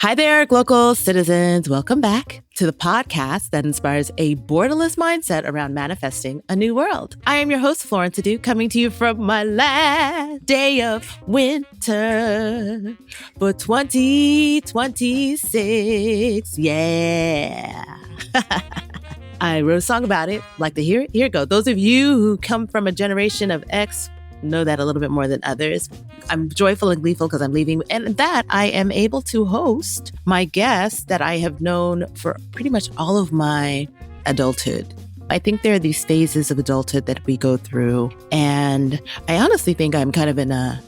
Hi there, local citizens. Welcome back to the podcast that inspires a borderless mindset around manifesting a new world. I am your host, Florence Adu, coming to you from my last day of winter for 2026. Yeah. I wrote a song about it. Like to hear it? Here it goes. Those of you who come from a generation of X know that a little bit more than others. I'm joyful and gleeful because I'm leaving, and that I am able to host my guests that I have known for pretty much all of my adulthood. I think there are these phases of adulthood that we go through, and I honestly think I'm kind of in a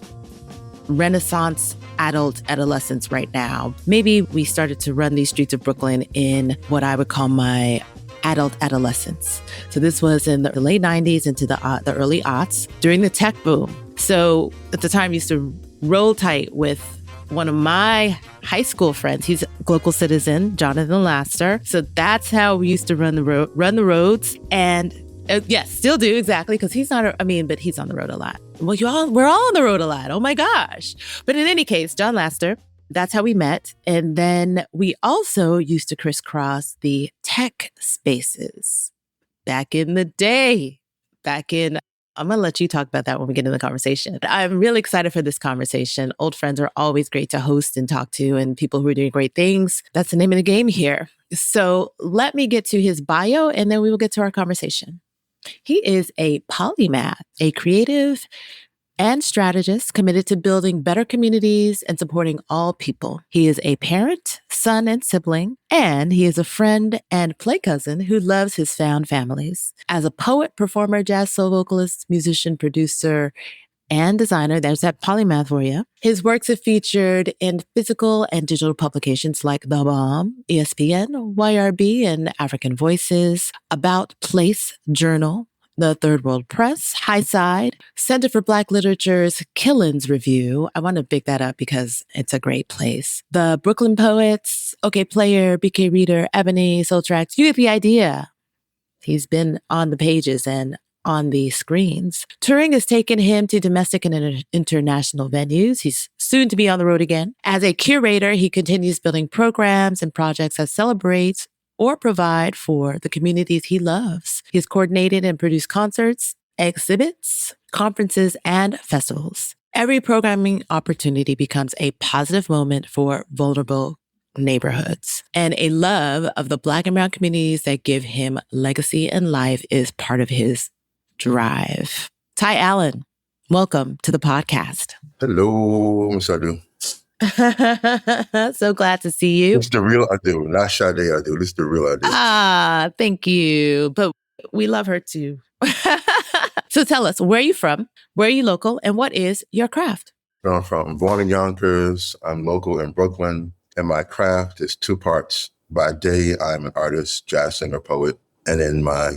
Renaissance adolescence right now. Maybe we started to run these streets of Brooklyn in what I would call my adult adolescence. So this was in the late 90s into the early aughts during the tech boom. So at the time, I used to roll tight with one of my high school friends. He's a local citizen, Jonathan Laster. So that's how we used to run the roads. And yes, still do, exactly, because he's not, but he's on the road a lot. Well, we're all on the road a lot. Oh my gosh. But in any case, John Laster, that's how we met. And then we also used to crisscross the tech spaces back in the day. I'm going to let you talk about that when we get into the conversation. I'm really excited for this conversation. Old friends are always great to host and talk to, and people who are doing great things. That's the name of the game here. So let me get to his bio, and then we will get to our conversation. He is a polymath, a creative and strategist committed to building better communities and supporting all people. He is a parent, son, and sibling, and he is a friend and play cousin who loves his found families. As a poet, performer, jazz soul vocalist, musician, producer, and designer, there's that polymath for you. His works have featured in physical and digital publications like The Bomb, ESPN, YRB, and African Voices, About Place Journal, the Third World Press, High Side, Center for Black Literature's Killen's Review. I want to pick that up because it's a great place. The Brooklyn Poets, OK Player, BK Reader, Ebony, Soul Tracks. You get the idea. He's been on the pages and on the screens. Touring has taken him to domestic and international venues. He's soon to be on the road again. As a curator, he continues building programs and projects that celebrate or provide for the communities he loves. He's coordinated and produced concerts, exhibits, conferences, and festivals. Every programming opportunity becomes a positive moment for vulnerable neighborhoods. And a love of the Black American communities that give him legacy and life is part of his drive. Tai Allen, welcome to the podcast. Hello, Ms. Adu. So glad to see you. It's the real Adu, not Sade Adu. This is the real Adu. Ah, thank you. But we love her too. So tell us, where are you from? Where are you local? And what is your craft? I'm born in Yonkers. I'm local in Brooklyn. And my craft is two parts. By day, I'm an artist, jazz singer, poet. And then by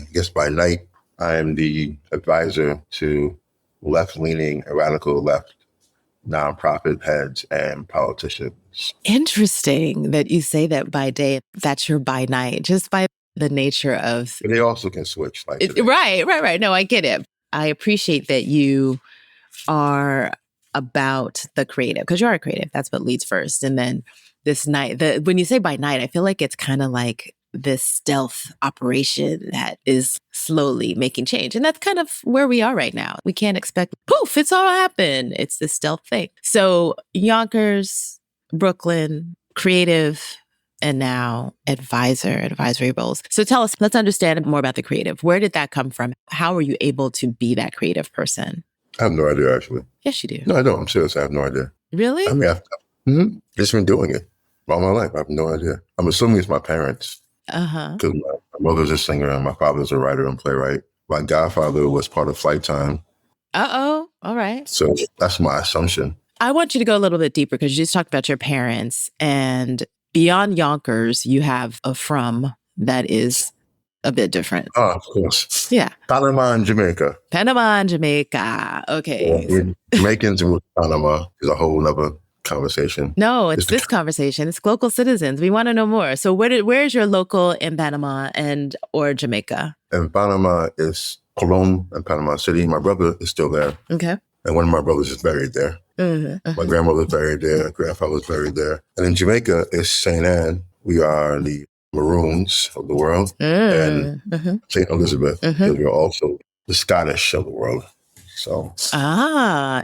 night, I am the advisor to left-leaning, radical left nonprofit heads and politicians. Interesting that you say that by day. That's your by night, just by the nature of... But they also can switch. Right. No, I get it. I appreciate that you are about the creative, because you are a creative. That's what leads first. And then this night, when you say by night, I feel like it's kind of like this stealth operation that is slowly making change. And that's kind of where we are right now. We can't expect, poof, it's all happened. It's this stealth thing. So Yonkers, Brooklyn, creative, and now advisory roles. So tell us, let's understand more about the creative. Where did that come from? How were you able to be that creative person? I have no idea, actually. Yes, you do. No, I don't. I'm serious. I have no idea. Really? I mean, I've just been doing it all my life. I have no idea. I'm assuming it's my parents. Because my mother's a singer and my father's a writer and playwright. My godfather was part of Flight Time. All right. So that's my assumption. I want you to go a little bit deeper because you just talked about your parents, and beyond Yonkers, you have a from that is a bit different. Oh, of course. Yeah. Panama and Jamaica. Okay. Yeah, Jamaicans with Panama is a whole other conversation. No, it's this conversation. It's local citizens. We want to know more. So where is your local in Panama or Jamaica? And Panama is Colón and Panama City. My brother is still there. Okay. And one of my brothers is buried there. My grandmother's buried there. Grandfather's buried there. And in Jamaica, it's St. Anne. We are the Maroons of the world. And St. Elizabeth, because we're also the Scottish of the world. So.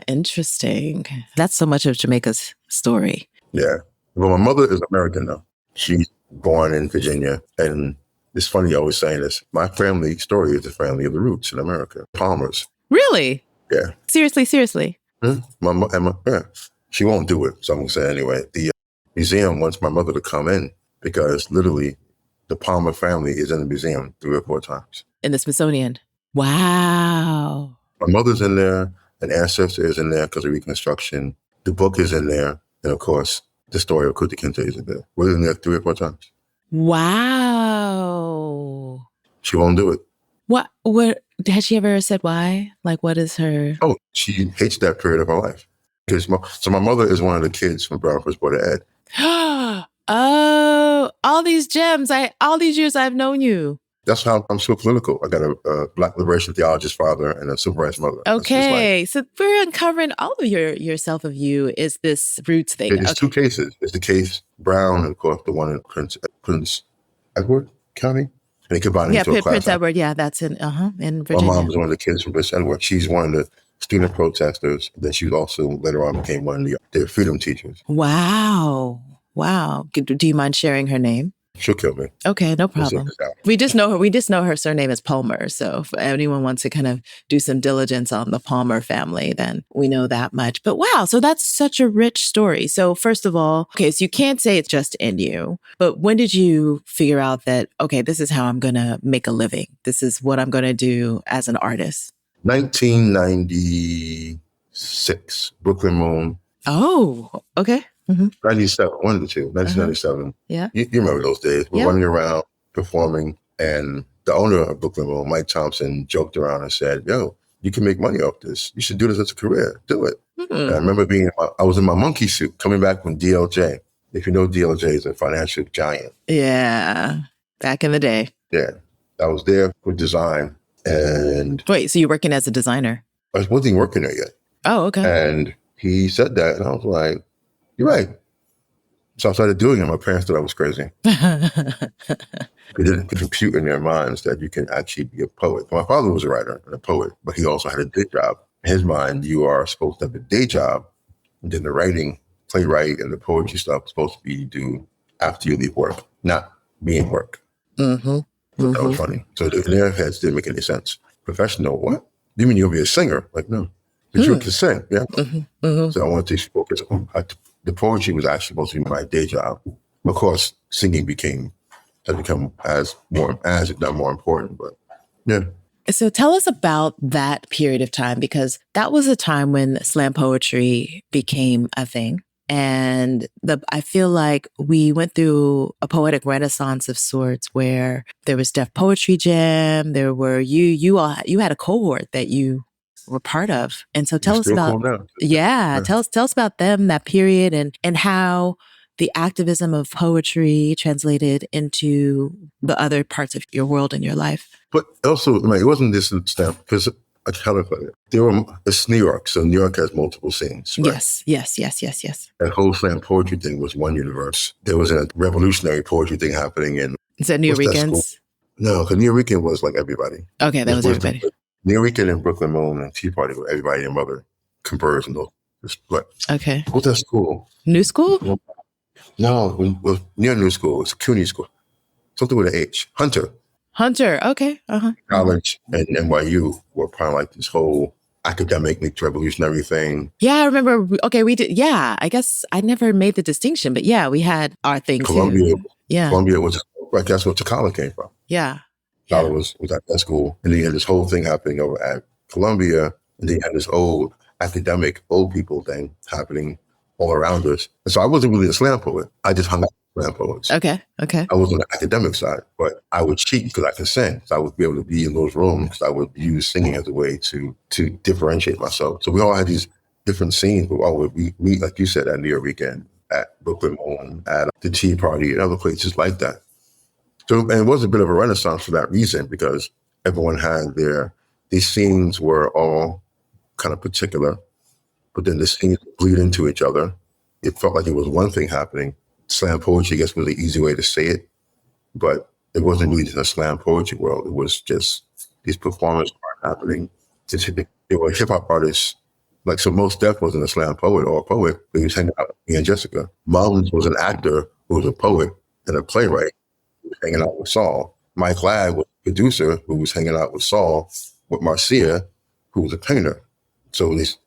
Interesting. That's so much of Jamaica's story. Yeah. Well, my mother is American now. She's born in Virginia. And it's funny always saying this. My family story is the family of the roots in America. Palmers. Really? Yeah. Seriously. Yeah. She won't do it. So I'm going to say anyway. The museum wants my mother to come in because literally the Palmer family is in the museum 3 or 4 times. In the Smithsonian. Wow. My mother's in there. An ancestor is in there because of Reconstruction. The book is in there. And of course, the story of Kunta Kinte is in there. We're in there 3 or 4 times. Wow. She won't do it. What has she ever said why? Like, what is her? Oh, she hates that period of her life. So my mother is one of the kids from Brown First Board of Ed. Oh, all these gems. All these years I've known you. That's how I'm so political. I got a Black liberation theologist father and a civil rights mother. Okay, so we're uncovering all of your self of you is this roots thing. There's 2 cases. There's the case Brown and of course the one in Prince Edward County. And they combined into a class. Prince Edward. Yeah, that's in Virginia. My mom was one of the kids from Prince Edward. She's one of the student protesters. Then she also later on became one of the freedom teachers. Wow. Do you mind sharing her name? She'll kill me. Okay, no problem. We just know her surname is Palmer. So if anyone wants to kind of do some diligence on the Palmer family, then we know that much. But wow, so that's such a rich story. So first of all, okay, so you can't say it's just in you, but when did you figure out that, okay, this is how I'm going to make a living? This is what I'm going to do as an artist? 1996, Brooklyn Moon. Oh, okay. 97, 1997. Yeah. You remember those days. We're running around performing, and the owner of Brooklyn Moon, Mike Thompson, joked around and said, yo, you can make money off this. You should do this as a career. Do it. And I remember I was in my monkey suit coming back from DLJ. If you know, DLJ is a financial giant. Yeah. Back in the day. Yeah. I was there for design. And wait, so you're working as a designer? I wasn't working there yet. Oh, okay. And he said that, and I was like, you're right. So I started doing it. My parents thought I was crazy. They didn't compute in their minds that you can actually be a poet. My father was a writer and a poet, but he also had a day job. In his mind, you are supposed to have a day job, and then the writing, playwright, and the poetry stuff is supposed to be due after you leave work, not being work. That was funny. So in their heads didn't make any sense. Professional, what? You mean you'll be a singer? Like, no. But you can sing, yeah? So I wanted to focus on the poetry was actually supposed to be my day job. Of course, singing has become as if not more important, but yeah. So tell us about that period of time, because that was a time when slam poetry became a thing. And I feel like we went through a poetic renaissance of sorts where there was Def Poetry Jam. There were you had a cohort that you were part of. And so tell us about, tell us about them, that period, and how the activism of poetry translated into the other parts of your world and your life. But also, it wasn't this stamp, because I clarify it. It's New York, so New York has multiple scenes. Right? Yes. That whole slam poetry thing was one universe. There was a revolutionary poetry thing happening in... Is that New Yorkers? No, because New York was like everybody. Okay, that was everybody. New York and Brooklyn Moon and Tea Party, where everybody and mother converged in those. But okay. What's that school? New School? No, near New School. It's CUNY School. Something with an H. Hunter. Okay. College and NYU were kind of like this whole academic revolutionary thing. Yeah, I remember. Okay, we did. Yeah, I guess I never made the distinction, but yeah, we had our thing Columbia, too. Yeah. Columbia was, right, that's where Takala came from. Yeah. Takala was at that school. And then you had this whole thing happening over at Columbia. And then you had this old academic, old people thing happening all around us. And so I wasn't really a slam poet. I just hung out with slam poets. Okay. I was on the academic side, but I would cheat because I could sing. So I would be able to be in those rooms. I would use singing as a way to differentiate myself. So we all had these different scenes. But we meet, like you said, at New York Weekend, at Brooklyn Moon, at the Tea Party, and other places like that. So, and it was a bit of a renaissance for that reason, because everyone had these scenes were all kind of particular. but then the scenes bleed into each other. It felt like it was one thing happening. Slam poetry, I guess, was the easy way to say it, but it wasn't really just a slam poetry world. It was just these performances were happening. They were hip hop artists. Like, so Mos Def wasn't a slam poet or a poet, but he was hanging out with me and Jessica. Mullins was an actor who was a poet and a playwright who was hanging out with Saul. Mike Ladd was a producer who was hanging out with Saul, with Marcia, who was a painter. So this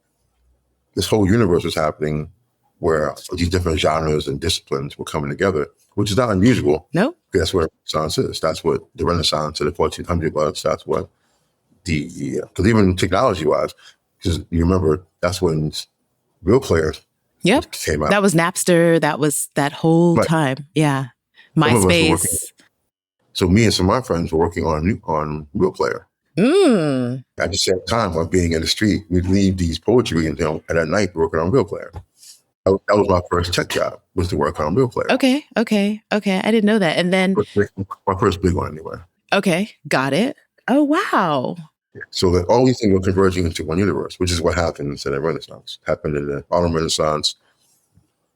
whole universe was happening where these different genres and disciplines were coming together, which is not unusual. No. That's what Renaissance is. That's what the Renaissance of the 1400s was. That's what because even technology-wise, because you remember, that's when Real Player came out. That was Napster. That was that whole time. Yeah. MySpace. So me and some of my friends were working on Real Player. At the same time, while being in the street, we'd leave these poetry readings, and at night working on Real Player. That was my first tech job, was to work on Real Player. Okay. I didn't know that. And then my first big one, anyway. Okay, got it. Oh, wow. So that all these things were converging into one universe, which is what happened in the Renaissance. It happened in the Autumn Renaissance.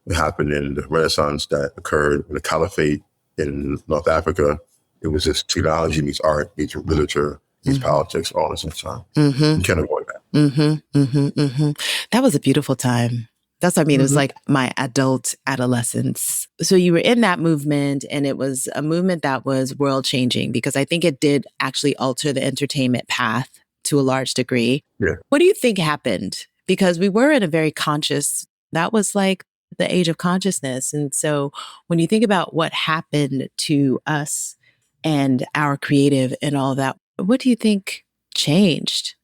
It happened in the Renaissance that occurred in the Caliphate in North Africa. It was just technology meets art, meets literature, meets politics, all at the same time. You can't avoid that. That was a beautiful time. That's what I mean. It was like my adult adolescence. So you were in that movement, and it was a movement that was world changing, because I think it did actually alter the entertainment path to a large degree. Yeah. What do you think happened? Because we were in a very conscious, that was like the age of consciousness. And so when you think about what happened to us and our creative and all that, what do you think changed?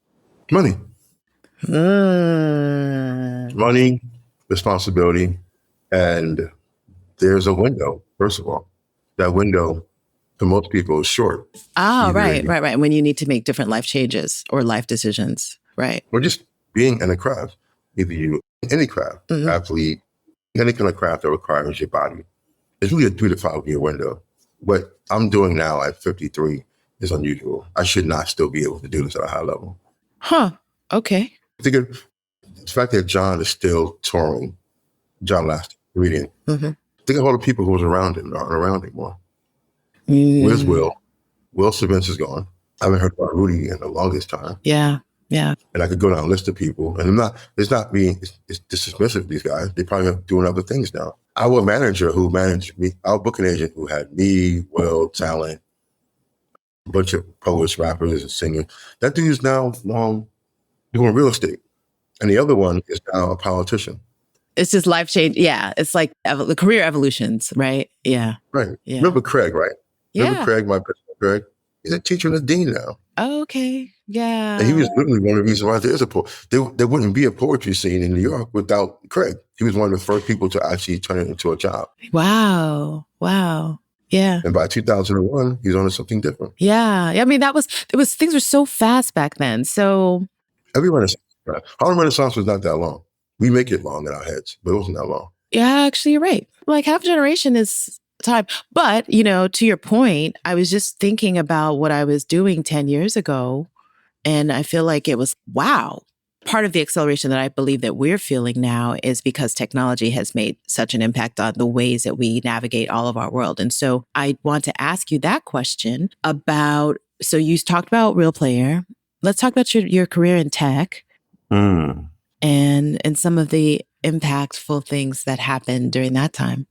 Money. Money, responsibility, and there's a window, first of all. That window, for most people, is short. Right. When you need to make different life changes or life decisions, right? Or just being in a craft, any craft, athlete, any kind of craft that requires your body. It's really a 3 to 5 year window. What I'm doing now at 53 is unusual. I should not still be able to do this at a high level. Okay. Think of the fact that John is still touring, John Last, reading. Think of all the people who was around him, aren't around anymore. Where's Will? Will Savins is gone. I haven't heard about Rudy in the longest time. Yeah. And I could go down a list of people, and it's dismissive of these guys. They probably are doing other things now. Our manager who managed me, our booking agent who had me, Will, Talent, a bunch of poets, rappers, and singers, that dude is now doing real estate. And the other one is now a politician. It's just life change. Yeah. It's like the career evolutions, right? Yeah. Right. Yeah. Remember Craig, right? Yeah. Remember Craig, my personal Craig? He's a teacher and a dean now. Oh, okay. Yeah. And he was literally one of the reasons why there wouldn't be a poetry scene in New York without Craig. He was one of the first people to actually turn it into a job. Wow. Yeah. And by 2001, he was on to something different. Yeah. I mean, things were so fast back then. So every Renaissance, right? Harlem Renaissance was not that long. We make it long in our heads, but it wasn't that long. Yeah, actually, you're right. Like half a generation is time. But, to your point, I was just thinking about what I was doing 10 years ago. And I feel like it was, wow. Part of the acceleration that I believe that we're feeling now is because technology has made such an impact on the ways that we navigate all of our world. And so I want to ask you that question about, so you talked about Real Player. Let's talk about your career in tech and some of the impactful things that happened during that time.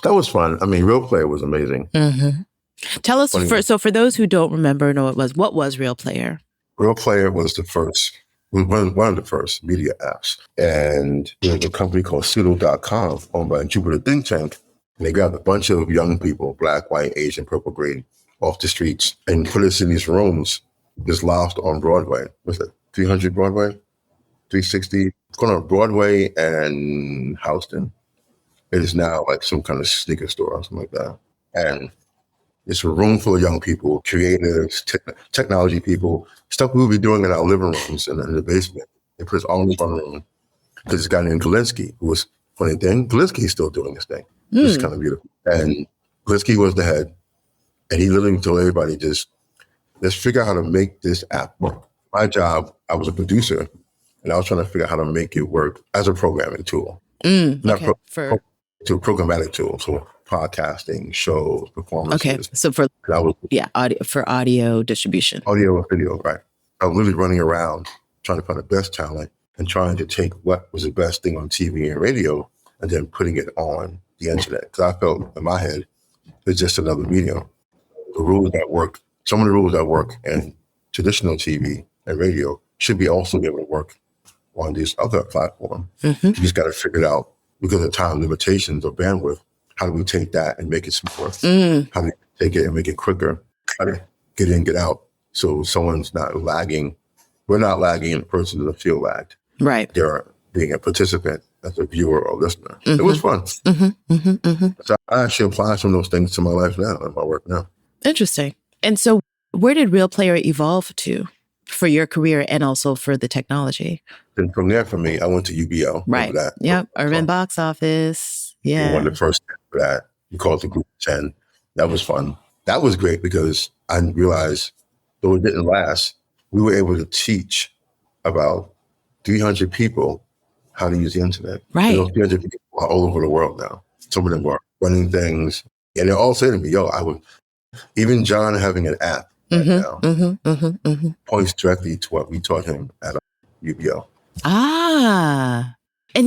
That was fun. I mean, Real Player was amazing. Tell us, for those who don't remember or know what was Real Player? Real Player was one of the first media apps. And there's a company called Pseudo.com owned by Jupiter Think Tank. And they grabbed a bunch of young people, Black, white, Asian, purple, green, off the streets and put us in these rooms just lost on Broadway. What's it, 300 Broadway? 360? It's going on Broadway and Houston. It is now like some kind of sneaker store or something like that. And it's a room full of young people, creators, technology people, stuff we would be doing in our living rooms and in the basement. They put us all in one room. There's this guy named Galinsky, who was, funny thing, Galinsky's still doing this thing. It's kind of beautiful. And Galinsky was the head. And he literally told everybody, just let's figure out how to make this app work. My job, I was a producer, And I was trying to figure out how to make it work as a programming tool. Not Okay. to a programmatic tool. So podcasting, shows, performances. Okay. So for audio distribution. Audio and video, right. I was literally running around trying to find the best talent and trying to take what was the best thing on TV and radio and then putting it on the internet. Because I felt in my head, it's just another medium. The rules that work, some of the rules that work in traditional TV and radio should be also be able to work on these other platforms. You just got to figure it out because of time limitations or bandwidth. How do we take that and make it smoother? How do we take it and make it quicker? How to get in, get out. So someone's not lagging. We're not lagging and the person doesn't feel lagged. Right. They're being a participant as a viewer or listener. It was fun. So I actually apply some of those things to my life now and my work now. Interesting. And so where did Real Player evolve to for your career and also for the technology? Then from there, for me, I went to UBO. Right. That. Yep. Urban Box Office. Yeah. One of the first for that. We called it the Group 10. That was fun. That was great because I realized, though it didn't last, we were able to teach about 300 people how to use the internet. Right. And those 300 people are all over the world now. Some of them were running things. And they all say to me, even John having an app right now points directly to what we taught him at UBO. And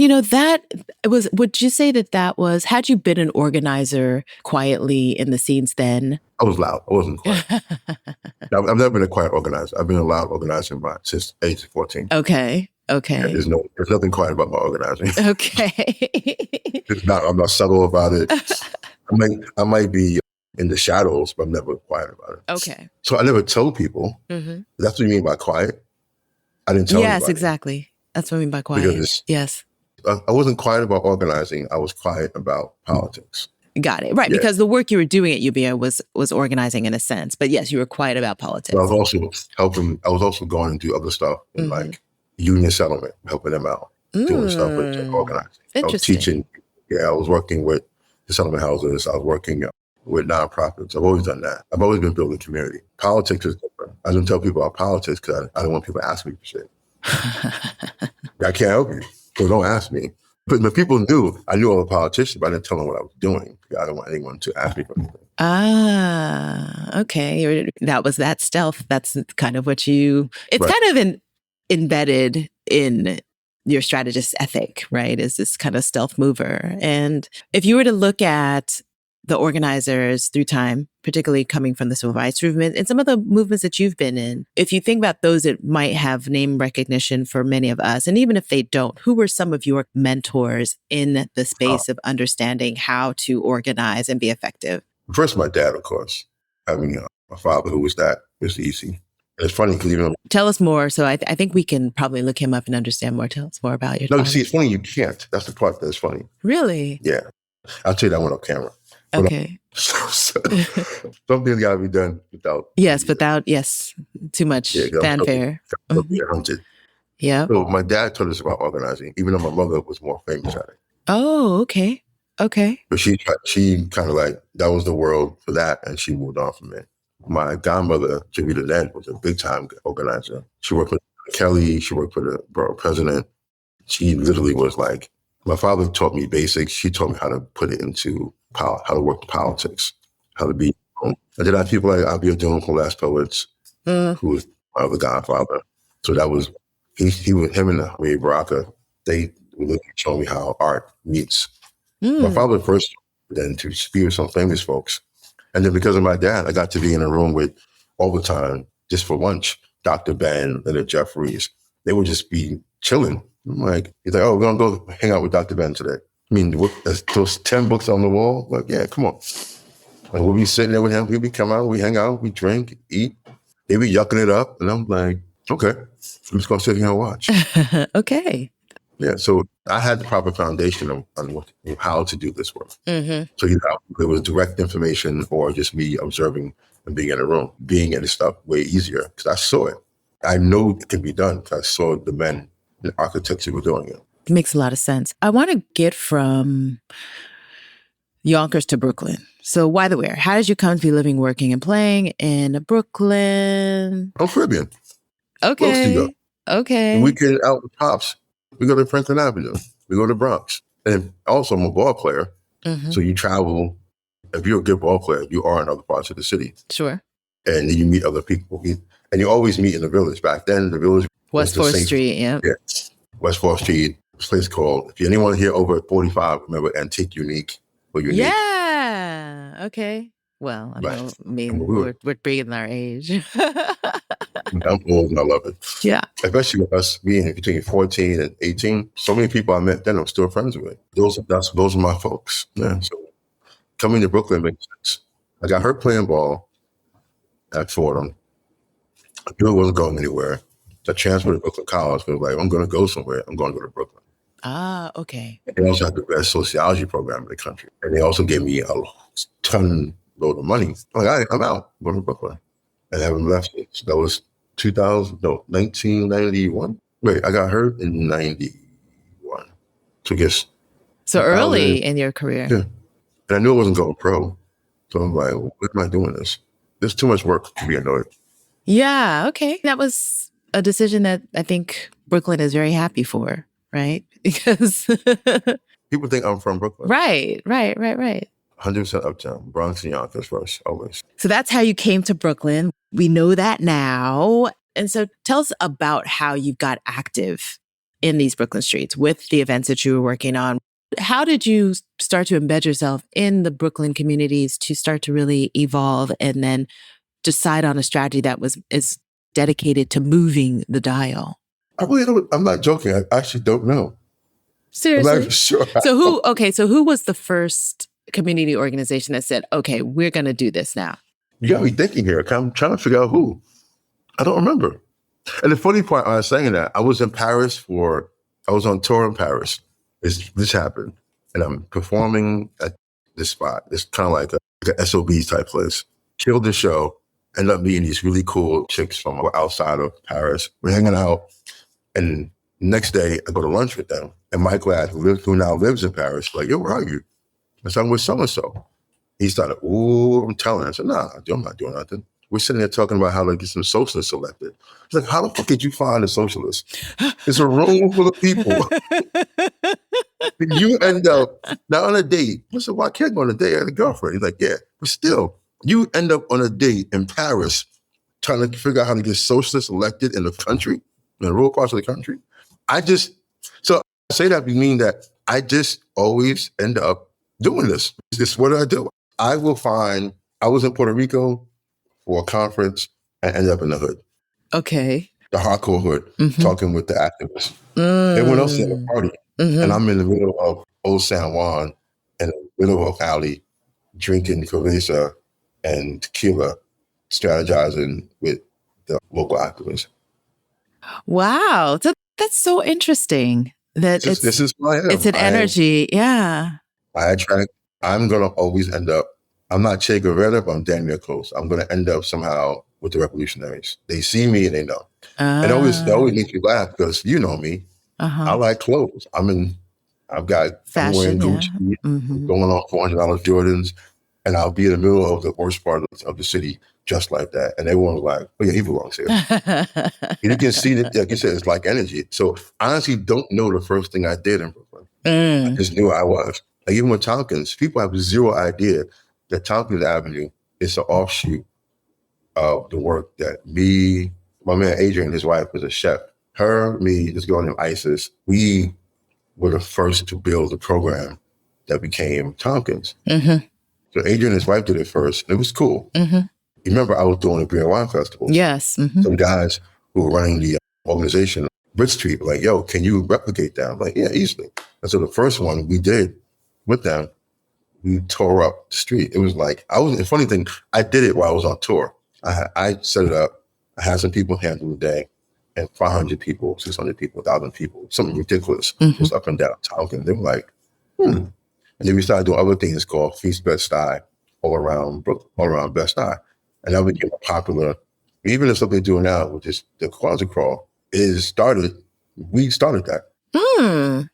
would you say that was, had you been an organizer quietly in the scenes then? I was loud. I wasn't quiet. I've never been a quiet organizer. I've been a loud organizer since age 14. Okay. Yeah, there's nothing quiet about my organizing. Okay. I'm not subtle about it. I might be in the shadows, but I'm never quiet about it. Okay. So I never told people. That's what you mean by quiet? I didn't tell anybody. Yes, exactly. That's what I mean by quiet. Because yes. I wasn't quiet about organizing. I was quiet about politics. Got it. Right. Yeah. Because the work you were doing at UBO was organizing in a sense. But yes, you were quiet about politics. But I was also helping. I was also going to do other stuff in like union settlement, helping them out, doing stuff with organizing. Interesting. I was teaching. Yeah, I was working with the settlement houses. I was working with nonprofits. I've always done that. I've always been building community. Politics is different. I don't tell people about politics because I don't want people to ask me for shit. I can't help you, so don't ask me. But the people knew, I knew all the politicians, but I didn't tell them what I was doing. I don't want anyone to ask me for anything. Okay. That was that stealth. That's kind of what it's kind of embedded in your strategist ethic, right? Is this kind of stealth mover. And if you were to look at the organizers through time, particularly coming from the civil rights movement and some of the movements that you've been in, if you think about those that might have name recognition for many of us, and even if they don't, who were some of your mentors in the space of understanding how to organize and be effective? First, my dad, of course. Having a father who was easy. It's funny because tell us more. So I think we can probably look him up and understand more. Tell us more about your father. No, see, it's funny you can't. That's the part that's funny. Really? Yeah. I'll tell you that one on camera. Okay. Something's got to be done without. Without too much fanfare. Hunted. Yeah. So my dad told us about organizing, even though my mother was more famous at it. Oh, okay. Okay. But she kind of like, that was the world for that, and she moved on from it. My godmother, Jimmy Lynn, was a big time organizer. She worked for Kelly. She worked for the borough president. She literally was like, my father taught me basics. She taught me how to put it into power, how to work the politics, how to be. And then I have people like Abia Doom from Last Poets, who was my other godfather. So that was, he was him and Ray Baraka. They would show me how art meets. My father first, then to speak with some famous folks. And then because of my dad, I got to be in a room with all the time, just for lunch, Dr. Ben, Leonard Jeffries. They would just be chilling. I'm like, he's like, oh, we're going to go hang out with Dr. Ben today. I mean, there's those 10 books on the wall. Like, yeah, come on. And we'll be sitting there with him. We come out, we hang out, we drink, eat. They be yucking it up. And I'm like, okay, I'm just going to sit here and watch. Okay. Yeah, so I had the proper foundation on how to do this work. So there was direct information or just me observing and being in a room. Being in the stuff way easier because I saw it. I know it can be done because I saw the men in architecture were doing it. It makes a lot of sense. I want to get from Yonkers to Brooklyn. So why the where? How did you come to be living, working, and playing in Brooklyn? I'm Caribbean. Okay. Okay. And we get out with Pops. We go to Franklin Avenue. We go to Bronx. And also, I'm a ball player. So you travel. If you're a good ball player, you are in other parts of the city. Sure. And you meet other people. And you always meet in the village. Back then, the village West 4th Street, yeah. West 4th Street. This place called, if anyone here over 45, remember Antique Unique or Unique. Yeah. Okay. Well, we're bringing our age. I'm old and I love it. Yeah. Especially with us being between 14 and 18. So many people I met then I'm still friends with. Those are my folks. Yeah. So coming to Brooklyn makes sense. I got hurt playing ball at Fordham. I knew I wasn't going anywhere. I transferred to Brooklyn College, but like, I'm going to go somewhere. I'm going to go to Brooklyn. Ah, okay. They also had the best sociology program in the country. And they also gave me a ton load of money. I'm like, I'm out. I'm going to Brooklyn. And I haven't left it. So that was 1991. Wait, I got hurt in 91. So I guess. So early in your career. Yeah. And I knew I wasn't going pro. So I'm like, why am I doing this? There's too much work to be annoyed. Yeah, okay. That was a decision that I think Brooklyn is very happy for, right? Because people think I'm from Brooklyn. Right. 100% uptown, Bronx and Yonkers first, always. So that's how you came to Brooklyn. We know that now. And so tell us about how you got active in these Brooklyn streets with the events that you were working on. How did you start to embed yourself in the Brooklyn communities to start to really evolve and then decide on a strategy that is dedicated to moving the dial? I'm not joking. I actually don't know. Seriously? I'm not sure. So who was the first community organization that said, okay, we're going to do this now? You got me thinking here. I'm trying to figure out who. I don't remember. And the funny part, I was saying that I was in Paris I was on tour in Paris. This happened. And I'm performing at this spot. It's kind of like a SOB type place. Killed the show. Ended up meeting these really cool chicks from outside of Paris. We're hanging out. And next day, I go to lunch with them. And Mike Ladd, who now lives in Paris, like, yo, where are you? I said, I'm with so-and-so. He started, I'm telling him. I said, nah, I'm not doing nothing. We're sitting there talking about how to get some socialists elected. He's like, how the fuck did you find a socialist? It's a room full of people. You end up now on a date. I said, well, I can't go on a date. I had a girlfriend. He's like, yeah, but still, you end up on a date in Paris trying to figure out how to get socialists elected in the country, in the rural parts of the country. So I say that to mean that I just always end up doing this. What do I do? I was in Puerto Rico for a conference and ended up in the hood. Okay. The hardcore hood, talking with the activists. Everyone else is at a party. And I'm in the middle of Old San Juan and the middle of Alley, drinking cerveza and tequila, strategizing with the local activists. Wow. That's so interesting. This is who I am. It's an energy. Yeah. I'm going to always end up, I'm not Che Guevara, but I'm damn near close. I'm going to end up somehow with the revolutionaries. They see me and they know. And it always makes me laugh because you know me. I like clothes. I've got fashion, I'm wearing Gucci, going on $400 Jordans, and I'll be in the middle of the worst part of the city just like that. And everyone was like, oh yeah, he belongs here. And you can see that, like you said, it's like energy. So I honestly don't know the first thing I did in Brooklyn. I just knew I was. Like even with Tompkins, people have zero idea that Tompkins Avenue is an offshoot of the work that my man Adrian, his wife, was a chef. Her, me, this girl named Isis, we were the first to build a program that became Tompkins. So Adrian and his wife did it first, and it was cool. You remember I was doing a beer and wine festival. Yes. Some guys who were running the organization, Bridge Street, were like, yo, can you replicate that? I'm like, yeah, easily. And so the first one we did with them, we tore up the street. It was like, the funny thing, I did it while I was on tour. I set it up. I had some people handle the day. And 500 people, 600 people, 1,000 people, something ridiculous was up and down Tompkins. They were like, And then we started doing other things called Feast Bed-Stuy all around Bed-Stuy. And that became popular. Even if something they're doing now, which is the Closet Crawl, we started that.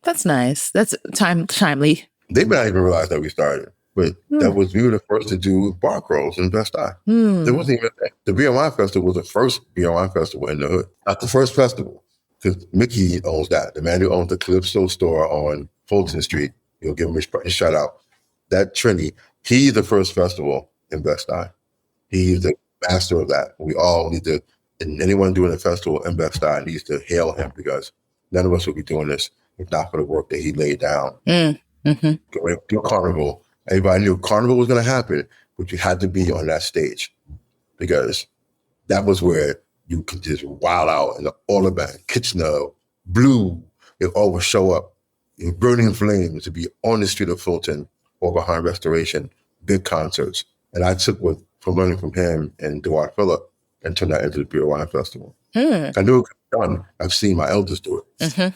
That's nice. That's timely. They may not even realize that we started. But we were the first to do bar crawls in Bed-Stuy. There wasn't even the BMI Festival was the first BMI Festival in the hood. Not the first festival, because Mickey owns that. The man who owns the Calypso store on Fulton Street, you'll give him a shout out. That Trinity, he's the first festival in Bed-Stuy. He's the master of that. We all need to, and anyone doing a festival in Bed-Stuy needs to hail him, because none of us would be doing this if not for the work that he laid down. Do Carnival. Everybody knew Carnival was going to happen, but you had to be on that stage, because that was where you could just wild out, and all the band, Kitchener, Blue, they all would show up in burning flames to be on the street of Fulton or behind Restoration, big concerts. And I took from learning from him and Dwight Phillip and turned that into the Beer Wine Festival. I knew it could be done. I've seen my elders do it.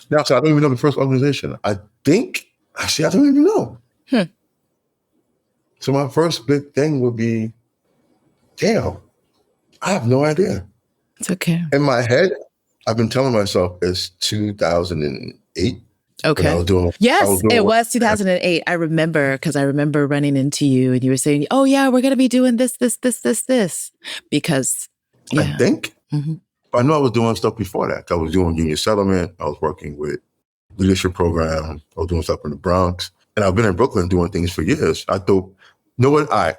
Now, so I don't even know the first organization. I don't even know. So my first big thing would be, damn, I have no idea. It's okay. In my head, I've been telling myself it's 2008. Okay. It was 2008. I remember, because I remember running into you and you were saying, oh yeah, we're going to be doing this. Because, yeah. I think. I know I was doing stuff before that. I was doing union settlement. I was working with leadership program. I was doing stuff in the Bronx. And I've been in Brooklyn doing things for years. I thought, you know what? I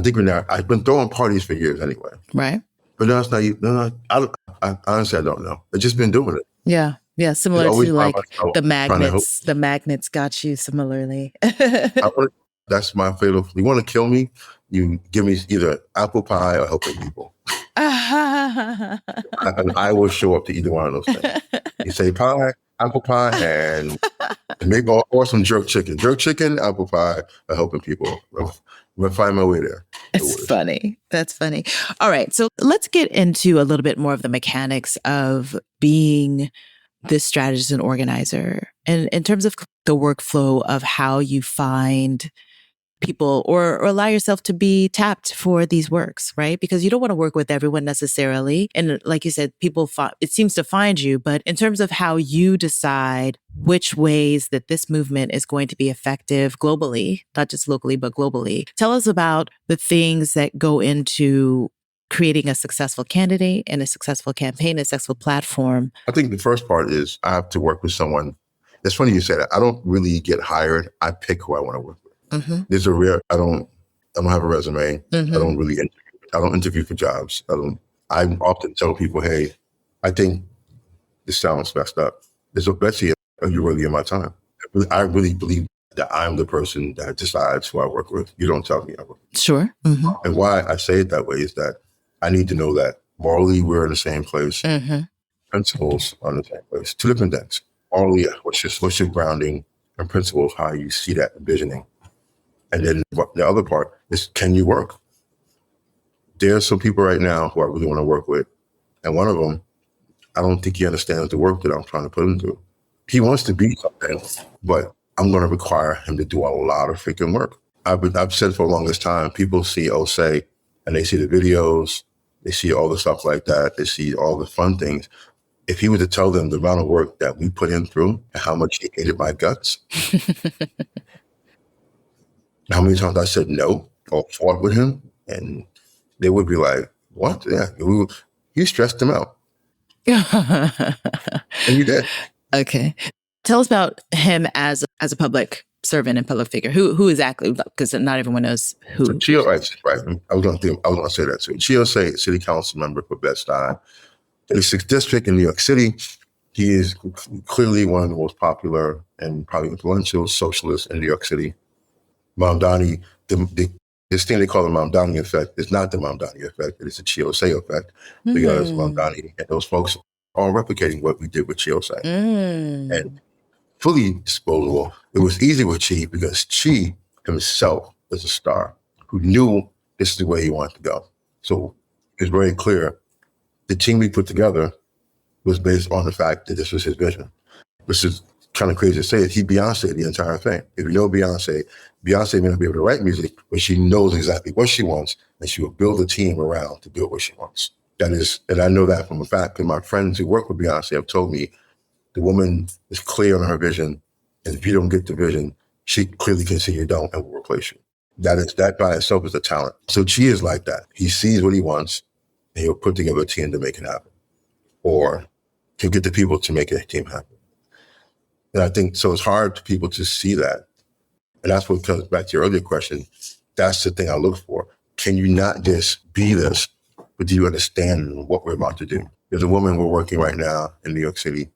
think I've been throwing parties for years anyway. Right. But no, it's not. I honestly, I don't know. I've just been doing it. Yeah. Yeah. Similar to like the magnets. The magnets got you similarly. That's my favorite. You want to kill me? You give me either apple pie or helping people. And I will show up to either one of those things. You say pie, apple pie, and maybe or some jerk chicken. Jerk chicken, apple pie, or helping people. We'll find my way there. It's funny. That's funny. All right. So let's get into a little bit more of the mechanics of being this strategist and organizer. And in terms of the workflow of how you find people or allow yourself to be tapped for these works, right? Because you don't want to work with everyone necessarily. And like you said, it seems to find you, but in terms of how you decide which ways that this movement is going to be effective globally, not just locally, but globally, tell us about the things that go into creating a successful candidate and a successful campaign, a successful platform. I think the first part is I have to work with someone. It's funny you say that. I don't really get hired. I pick who I want to work with. There's a rare, I don't have a resume. I don't interview for jobs. I often tell people, hey, I think this sounds messed up. Betsy, are you really in my time? I really believe that I'm the person that decides who I work with. You don't tell me I work with. Sure. And why I say it that way is that I need to know that morally we're in the same place. Principles are in the same place. Two different things. Morally, what's your grounding, and principles, how you see that envisioning. And then the other part is, can you work? There's some people right now who I really want to work with. And one of them, I don't think he understands the work that I'm trying to put him through. He wants to be something, but I'm going to require him to do a lot of freaking work. I've said for the longest time, people see Osei and they see the videos, they see all the stuff like that, they see all the fun things. If he were to tell them the amount of work that we put him through and how much he hated my guts, how many times I said no or fought with him, and they would be like, what? Yeah, you stressed him out. And you did. Okay. Tell us about him as a public servant and public figure. Who exactly? Because not everyone knows who. So Chio, right. I was going to say that too. Chio Say, city council member for Bed-Stuy, 36th district in New York City. He is clearly one of the most popular and probably influential socialists in New York City. Mamdani, this thing they call the Mamdani effect is not the Mamdani effect. It is the Chiosei effect, because Mamdani and those folks are replicating what we did with Chiosei. And fully disposable. It was easy with Chi because Chi himself was a star who knew this is the way he wanted to go. So it's very clear the team we put together was based on the fact that this was his vision. This is kind of crazy to say it. He Beyonce the entire thing. If you know Beyonce may not be able to write music, but she knows exactly what she wants, and she will build a team around to build what she wants. That is, and I know that from a fact, because my friends who work with Beyonce have told me the woman is clear on her vision, and if you don't get the vision, she clearly can see you don't and will replace you. That by itself is a talent. So Chi is like that. He sees what he wants, and he'll put together a team to make it happen. or to get the people to make a team happen. And I think, so it's hard for people to see that. And that's what comes back to your earlier question. That's the thing I look for. Can you not just be this, but do you understand what we're about to do? There's a woman we're working right now in New York City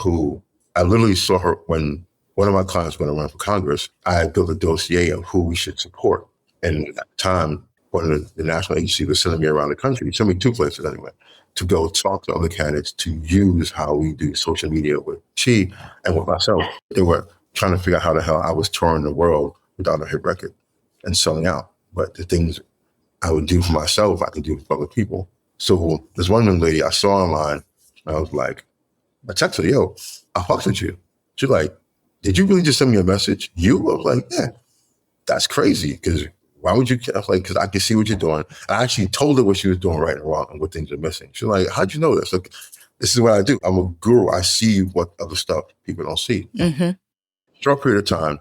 who I literally saw her when one of my clients went to run for Congress. I had built a dossier of who we should support. And at the time, one of the national agencies was sending me around the country, sent me 2 places anyway, to go talk to other candidates to use how we do social media with she and with myself. They were trying to figure out how the hell I was touring the world without a hit record and selling out. But the things I would do for myself, I could do for other people. So there's one young lady I saw online, and I was like, I texted her, yo, I fucked with you. She's like, did you really just send me a message? You? I was like, yeah, that's crazy. Because why would you? I was like, because I can see what you're doing. I actually told her what she was doing right and wrong and what things are missing. She's like, how'd you know this? Like, this is what I do. I'm a guru. I see what other stuff people don't see. Mm-hmm. Short period of time,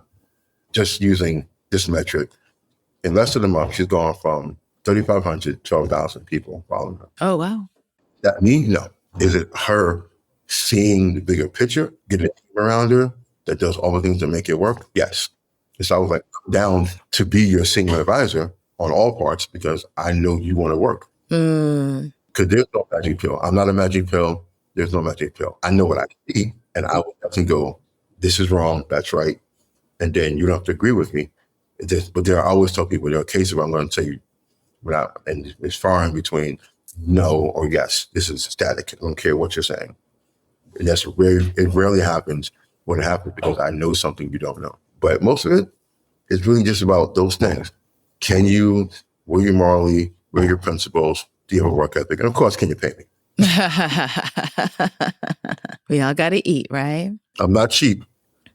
just using this metric, in less than a month, she's gone from 3,500 to 12,000 people following her. Oh, wow. That means, no. Is it her seeing the bigger picture, getting a team around her that does all the things to make it work? Yes. And so I was like, down to be your senior advisor on all parts because I know you want to work. Because there's no magic pill. I'm not a magic pill. There's no magic pill. I know what I can see, and I will definitely go, this is wrong, that's right. And then you don't have to agree with me. But I always tell people there are cases where I'm going to tell you, and it's far in between no or yes. This is static. I don't care what you're saying. And that's rare. It rarely happens. When it happens, because I know something you don't know. But most of it is really just about those things. Were you morally, were your principles, do you have a work ethic? And of course, can you pay me? We all got to eat, right? I'm not cheap,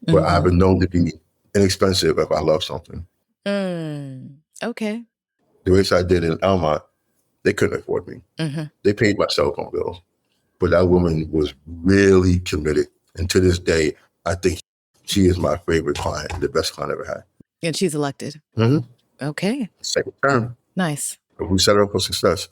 but I've been known to be inexpensive if I love something. Okay. The race I did in Almont, they couldn't afford me. Mm-hmm. They paid my cell phone bills. But that woman was really committed. And to this day, I think she is my favorite client, the best client I ever had. And she's elected. Mm-hmm. Okay. Second term. Nice. We set her up for success.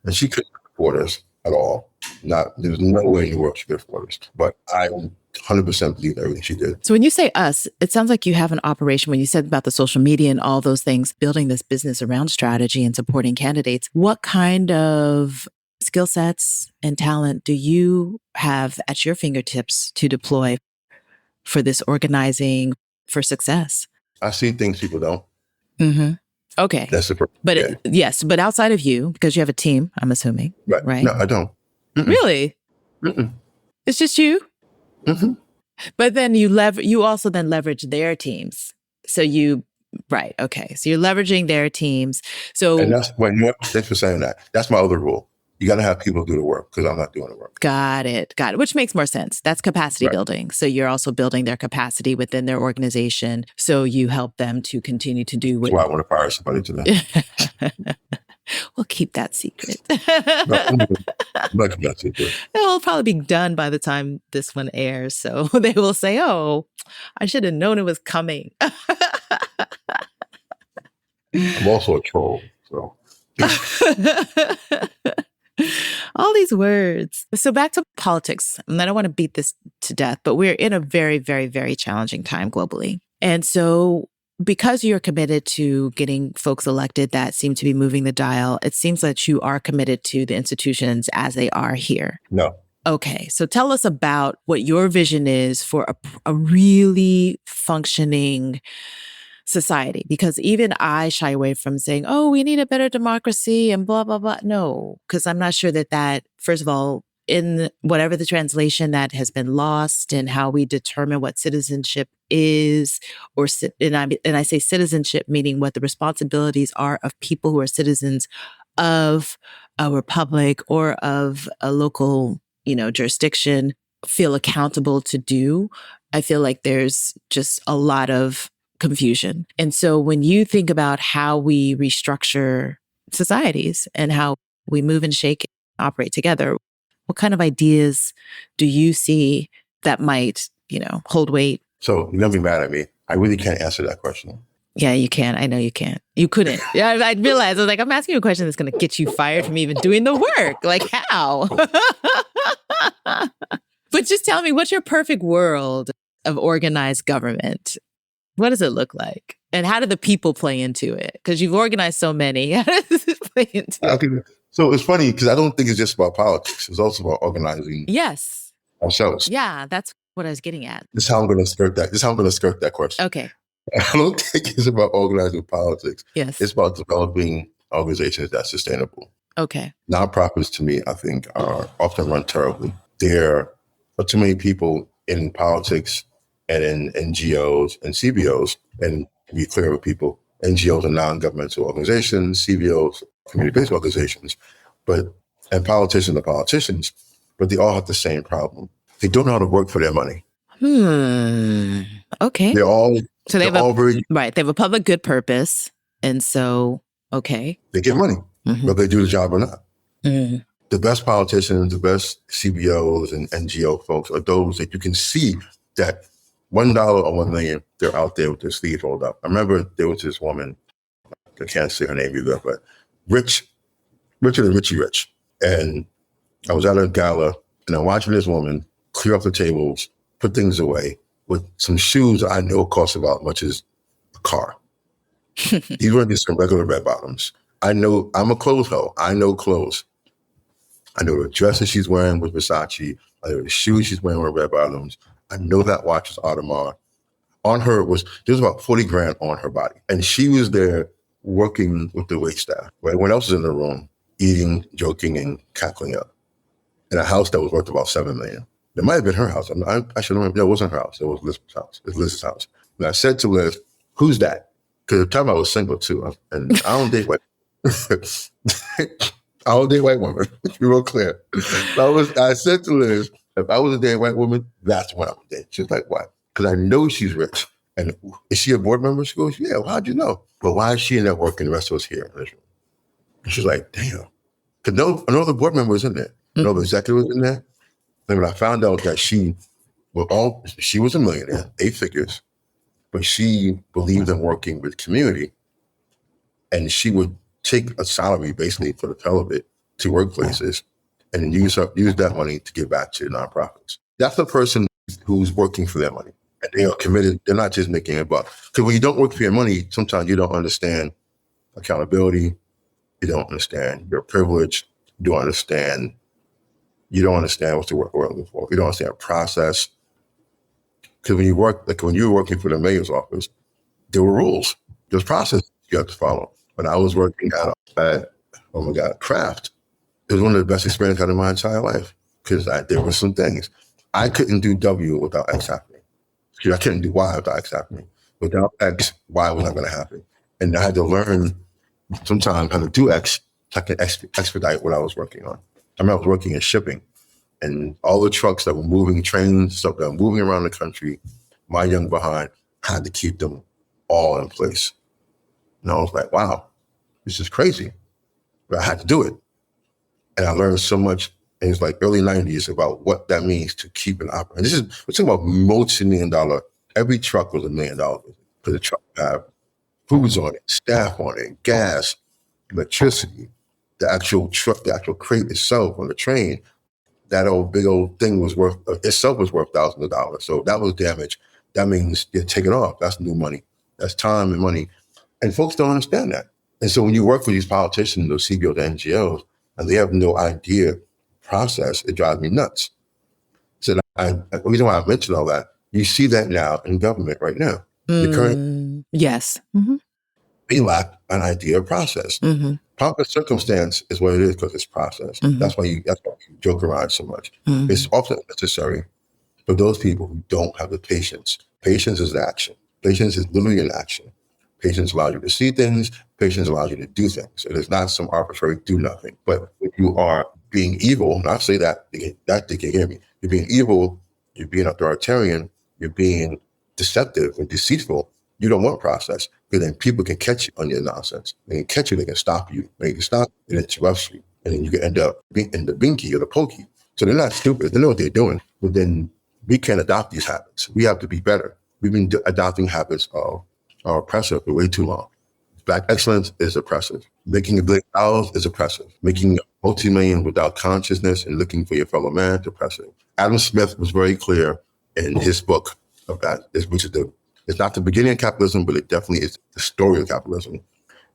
And she couldn't afford us at all. There's no way in the world she could afford us. But I 100% believe everything she did. So when you say us, it sounds like you have an operation. When you said about the social media and all those things, building this business around strategy and supporting candidates, what kind of skill sets and talent do you have at your fingertips to deploy for this organizing for success? I see things people don't. Mm-hmm. Okay. That's the first. But yes, but outside of you, because you have a team, I'm assuming. Right? No, I don't. Mm-mm. Really? Mm-mm. It's just you? Mm-hmm. But then you also then leverage their teams. So right. Okay. So you're leveraging their teams. So. And thanks for saying that. That's my other rule. You got to have people do the work because I'm not doing the work. Got it. Which makes more sense. That's capacity building. So you're also building their capacity within their organization. So you help them to continue to do what. That's why I want to fire somebody today. We'll keep that secret. It'll probably be done by the time this one airs. So they will say, oh, I should have known it was coming. I'm also a troll. So. All these words. So back to politics. And I don't want to beat this to death, but we're in a very, very, very challenging time globally. And so because you're committed to getting folks elected that seem to be moving the dial, it seems that you are committed to the institutions as they are here. No. Okay. So tell us about what your vision is for a really functioning society, because even I shy away from saying, oh, we need a better democracy and blah, blah, blah. No, because I'm not sure that, first of all, in whatever the translation that has been lost and how we determine what citizenship is, and I say citizenship, meaning what the responsibilities are of people who are citizens of a republic or of a local, jurisdiction, feel accountable to do. I feel like there's just a lot of confusion. And so when you think about how we restructure societies and how we move and shake, operate together, what kind of ideas do you see that might, hold weight? So you're going to be mad at me. I really can't answer that question. Yeah, you can. I know you can. You couldn't. Yeah, I realized. I was like, I'm asking you a question that's going to get you fired from even doing the work. Like, how? But just tell me, what's your perfect world of organized government? What does it look like? And how do the people play into it? Because you've organized so many. How does it play into it? Okay. So it's funny because I don't think it's just about politics. It's also about organizing Yes. ourselves. Yeah, that's what I was getting at. This is how I'm going to skirt that. This is how I'm going to skirt that question. Okay. I don't think it's about organizing politics. Yes. It's about developing organizations that's sustainable. Okay. Nonprofits, to me, I think, are often run terribly. There are too many people in politics and in NGOs and CBOs, and to be clear with people, NGOs are non-governmental organizations, CBOs, community-based organizations, and politicians are politicians, but they all have the same problem. They don't know how to work for their money. Okay. They're all So they have a public good purpose. And so, okay. They get money, whether they do the job or not. Mm-hmm. The best politicians, the best CBOs and NGO folks are those that you can see that $1 or $1 million, they're out there with their sleeves rolled up. I remember there was this woman, I can't say her name either, but richer than Richie Rich. And I was at a gala and I'm watching this woman clear off the tables, put things away with some shoes I know cost about as much as a car. These weren't just some regular red bottoms. I know, I'm a clothes hoe. I know clothes. I know the dresses she's wearing with Versace. I know the shoes she's wearing with red bottoms. I know that watch is Audemars. On her there's about 40 grand on her body. And she was there working with the wait staff. Everyone else was in the room, eating, joking, and cackling up in a house that was worth about $7 million. It might have been her house. I should remember. No, it wasn't her house. It was Liz's house. It's Liz's house. And I said to Liz, who's that? Because at the time I was single too. And I don't date white. I don't date white women. To be real clear. I said to Liz, if I was a dating white woman, that's what I would date. She's like, why? Because I know she's rich. And is she a board member? She goes, yeah, well, how'd you know? But why is she in there working? The rest of us here in this room. And she's like, damn. Because no other board member was in there. No other executive was in there. And when I found out that she was a millionaire, 8 figures, but she believed in working with community, and she would take a salary basically for the hell of it to workplaces and use that money to give back to nonprofits. That's the person who's working for their money. And they are committed. They're not just making a buck. Because when you don't work for your money, sometimes you don't understand accountability. You don't understand your privilege. You don't understand what's the work we're looking for. You don't understand process. Because when you were working for the mayor's office, there were rules. There's process you have to follow. When I was working at Craft, it was one of the best experiences I had in my entire life. Because there were some things. I couldn't do W without X happening. I couldn't do Y without X happening. Without X, Y was not going to happen. And I had to learn sometimes how to do X so I could expedite what I was working on. I mean, I was working in shipping, and all the trucks that were moving, trains, stuff that were moving around the country, my young behind had to keep them all in place. And I was like, wow, this is crazy. But I had to do it. And I learned so much. And it's like early 90s about what that means to keep an operation. We're talking about multi-million dollar. Every truck was $1 million because the truck had foods on it, staff on it, gas, electricity, the actual truck, the actual crate itself on the train. That big old thing was worth thousands of dollars. So that was damage. That means you're taking off. That's new money. That's time and money. And folks don't understand that. And so when you work with these politicians, those CBOs and NGOs, and they have no idea process, it drives me nuts. So the reason why I mentioned all that, you see that now in government right now. The current, yes. Mm-hmm. We lack an idea of process. Mm-hmm. Proper circumstance is what it is because it's process. Mm-hmm. That's why you joke around so much. Mm-hmm. It's often necessary for those people who don't have the patience. Patience is action. Patience is literally an action. Patience allows you to see things. Patience allows you to do things. It is not some arbitrary do nothing. But if you are being evil, and I say that they can hear me. You're being evil, you're being authoritarian, you're being deceptive and deceitful. You don't want process, because then people can catch you on your nonsense. They can catch you, they can stop you. They can stop, it interrupts you. And then you can end up being in the binky or the pokey. So they're not stupid. They know what they're doing. But then we can't adopt these habits. We have to be better. We've been adopting habits of are oppressive for way too long. Black excellence is oppressive. Making $1 billion is oppressive. Making a multi-million without consciousness and looking for your fellow man is oppressive. Adam Smith was very clear in his book of that, which is it's not the beginning of capitalism, but it definitely is the story of capitalism.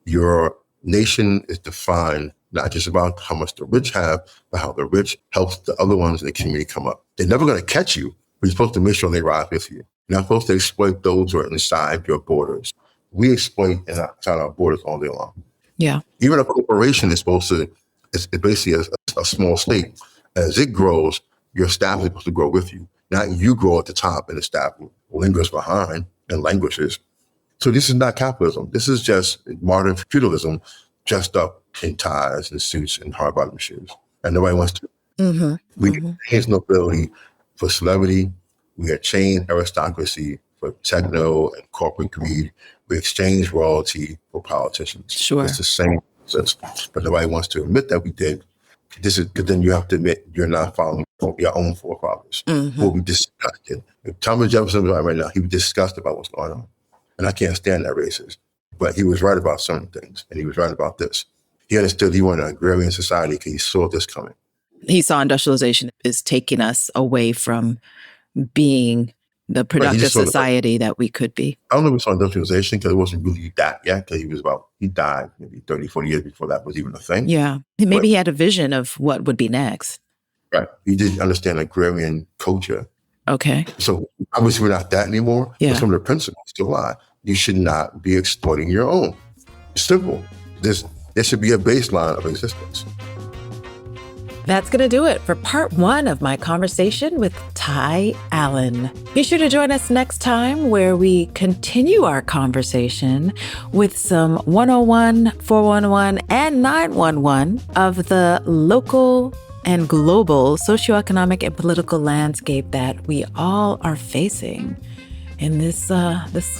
Your nation is defined not just about how much the rich have, but how the rich helps the other ones in the community come up. They're never going to catch you, but you're supposed to make sure they rise with you. You're not supposed to exploit those who are inside your borders. We exploit inside our borders all day long. Yeah. Even a corporation is supposed to, it's basically a small state. As it grows, your staff is supposed to grow with you. Not you grow at the top and the staff lingers behind and languishes. So this is not capitalism. This is just modern feudalism dressed up in ties and suits and hard bottom shoes. And nobody wants to. Mm-hmm. We exchange nobility for celebrity. We exchange aristocracy for techno and corporate greed. We exchange royalty for politicians. Sure. It's the same sense. But nobody wants to admit that we did. This is because then you have to admit you're not following your own forefathers. We'll be disgusted. If Thomas Jefferson was right now, he would be disgusted about what's going on. And I can't stand that racist. But he was right about certain things. And he was right about this. He understood he wanted an agrarian society because he saw this coming. He saw industrialization is taking us away from being the productive society that we could be. I don't know if we saw industrialization because it wasn't really that yet, because he died maybe 30, 40 years before that was even a thing. Yeah. Maybe he had a vision of what would be next. Right. He didn't understand agrarian culture. Okay. So obviously we're not that anymore. Yeah. But some of the principles still lie. You should not be exploiting your own. It's simple. There should be a baseline of existence. That's going to do it for part 1 of my conversation with Tai Allen. Be sure to join us next time where we continue our conversation with some 101, 411, and 911 of the local and global socioeconomic and political landscape that we all are facing in this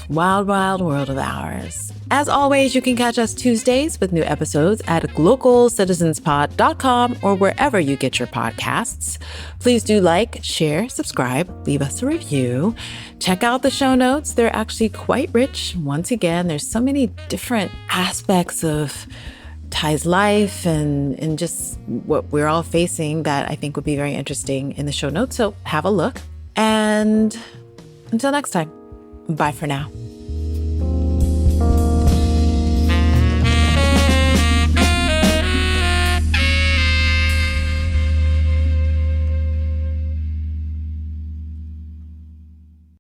wild, wild world of ours. As always, you can catch us Tuesdays with new episodes at localcitizenspod.com or wherever you get your podcasts. Please do like, share, subscribe, leave us a review. Check out the show notes. They're actually quite rich. Once again, there's so many different aspects of Tai's life and just what we're all facing that I think would be very interesting in the show notes. So have a look. And until next time, bye for now.